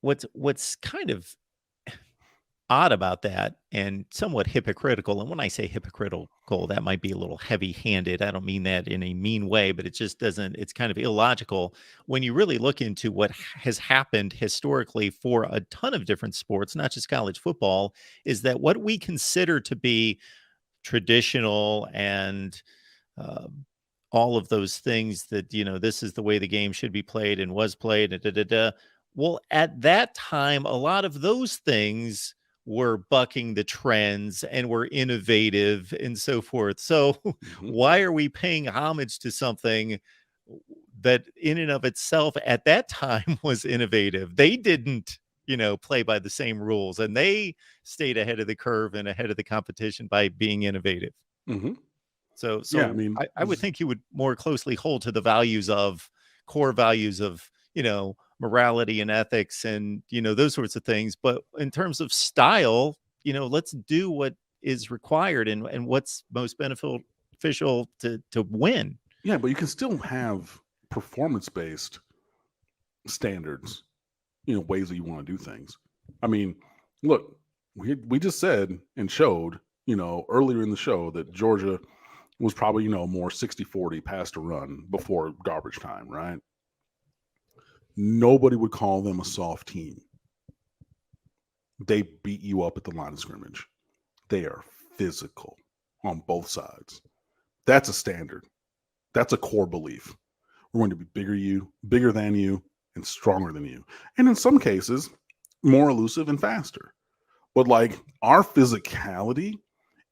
what's kind of odd about that and somewhat hypocritical. And when I say hypocritical, that might be a little heavy-handed. I don't mean that in a mean way, but it just doesn't, it's kind of illogical when you really look into what has happened historically for a ton of different sports, not just college football, is that what we consider to be traditional and all of those things that, this is the way the game should be played and was played, and da, da, da. Well, at that time, a lot of those things were bucking the trends and were innovative and so forth. So Mm-hmm. why are we paying homage to something that in and of itself at that time was innovative? They didn't, play by the same rules, and they stayed ahead of the curve and ahead of the competition by being innovative. Mm-hmm. So Yeah, I so mean, I would think you would more closely hold to the values of core values of, morality and ethics and, those sorts of things. But in terms of style, let's do what is required and what's most beneficial to win. yeah, but you can still have performance-based standards, ways that you want to do things. I mean, look, we just said and showed, earlier in the show that Georgia was probably, more 60-40 pass to run before garbage time, right? Nobody would call them a soft team. They beat you up at the line of scrimmage. They are physical on both sides. That's a standard. That's a core belief. We're going to be bigger than you, and stronger than you. And in some cases, more elusive and faster. But like our physicality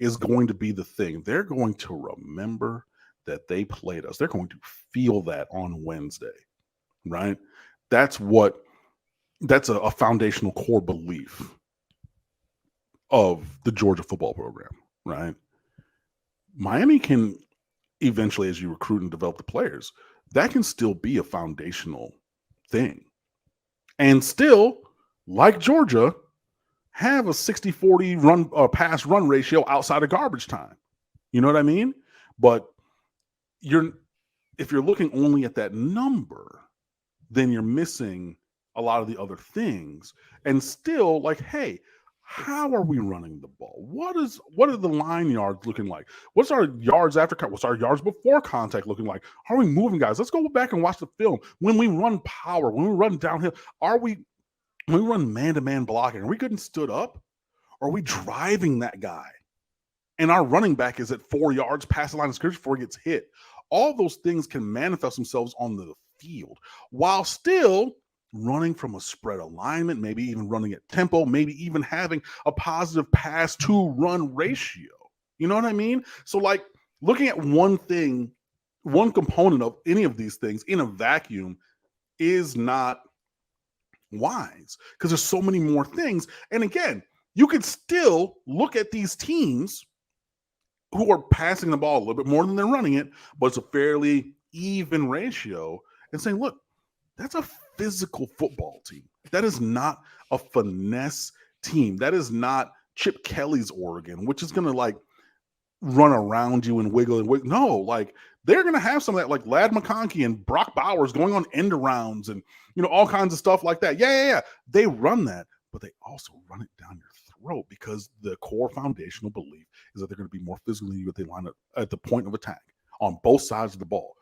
is going to be the thing. They're going to remember that they played us. They're going to feel that on Wednesday, right? That's a foundational core belief of the Georgia football program, right? Miami can eventually, as you recruit and develop the players, that can still be a foundational thing. And still, like Georgia, have a 60-40 run pass run ratio outside of garbage time. You know what I mean? But if you're looking only at that number, then you're missing a lot of the other things. And still, like, hey, how are we running the ball? What are the line yards looking like? What's our yards after? What's our yards before contact looking like? Are we moving guys? Let's go back and watch the film. When we run power, when we run downhill, when we run man-to-man blocking, are we good and stood up? Or are we driving that guy? And our running back is at 4 yards past the line of scrimmage before he gets hit. All those things can manifest themselves on the field while still running from a spread alignment, maybe even running at tempo, maybe even having a positive pass to run ratio. You know what I mean? So like looking at one thing, one component of any of these things in a vacuum is not wise because there's so many more things. And again, you could still look at these teams who are passing the ball a little bit more than they're running it, but it's a fairly even ratio, and saying, look, that's a physical football team. That is not a finesse team. That is not Chip Kelly's Oregon, which is going to like run around you and wiggle and wiggle. No, like they're going to have some of that, like Lad McConkey and Brock Bowers going on end arounds and, all kinds of stuff like that. Yeah. They run that, but they also run it down your throat because the core foundational belief is that they're going to be more physical than you if they line up at the point of attack on both sides of the ball.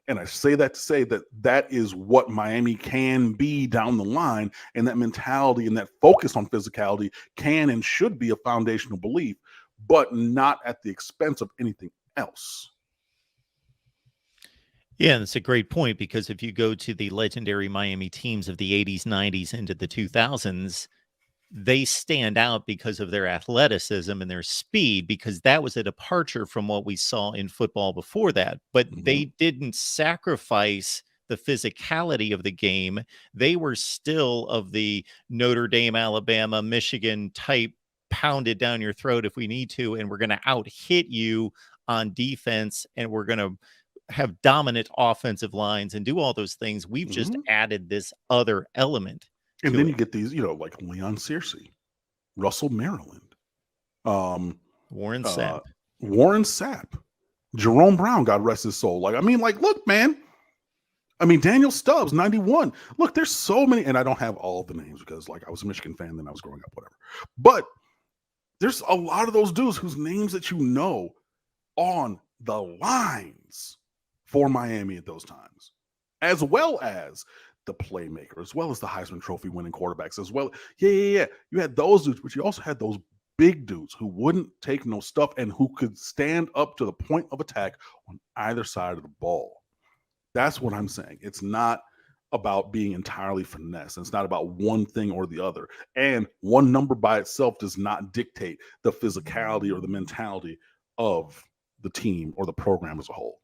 And I say that to say that that is what Miami can be down the line, and that mentality and that focus on physicality can and should be a foundational belief, but not at the expense of anything else. Yeah, that's a great point because if you go to the legendary Miami teams of the 80s, 90s, into the 2000s, they stand out because of their athleticism and their speed, because that was a departure from what we saw in football before that. But they didn't sacrifice the physicality of the game. They were still of the Notre Dame, Alabama, Michigan type, pound it down your throat if we need to, and we're going to out hit you on defense, and we're going to have dominant offensive lines and do all those things. We've just added this other element. And then you get these, like Leon Searcy, Russell Maryland, Warren Sapp, Jerome Brown, God rest his soul. Like, I mean, like, look, man, I mean, Daniel Stubbs, 91. Look, there's so many, and I don't have all of the names because, like, I was a Michigan fan, then I was growing up, whatever. But there's a lot of those dudes whose names that you know on the lines for Miami at those times, as well as the playmaker, as well as the Heisman Trophy winning quarterbacks, as well. Yeah. You had those dudes, but you also had those big dudes who wouldn't take no stuff and who could stand up to the point of attack on either side of the ball. That's what I'm saying. It's not about being entirely finesse. It's not about one thing or the other. And one number by itself does not dictate the physicality or the mentality of the team or the program as a whole.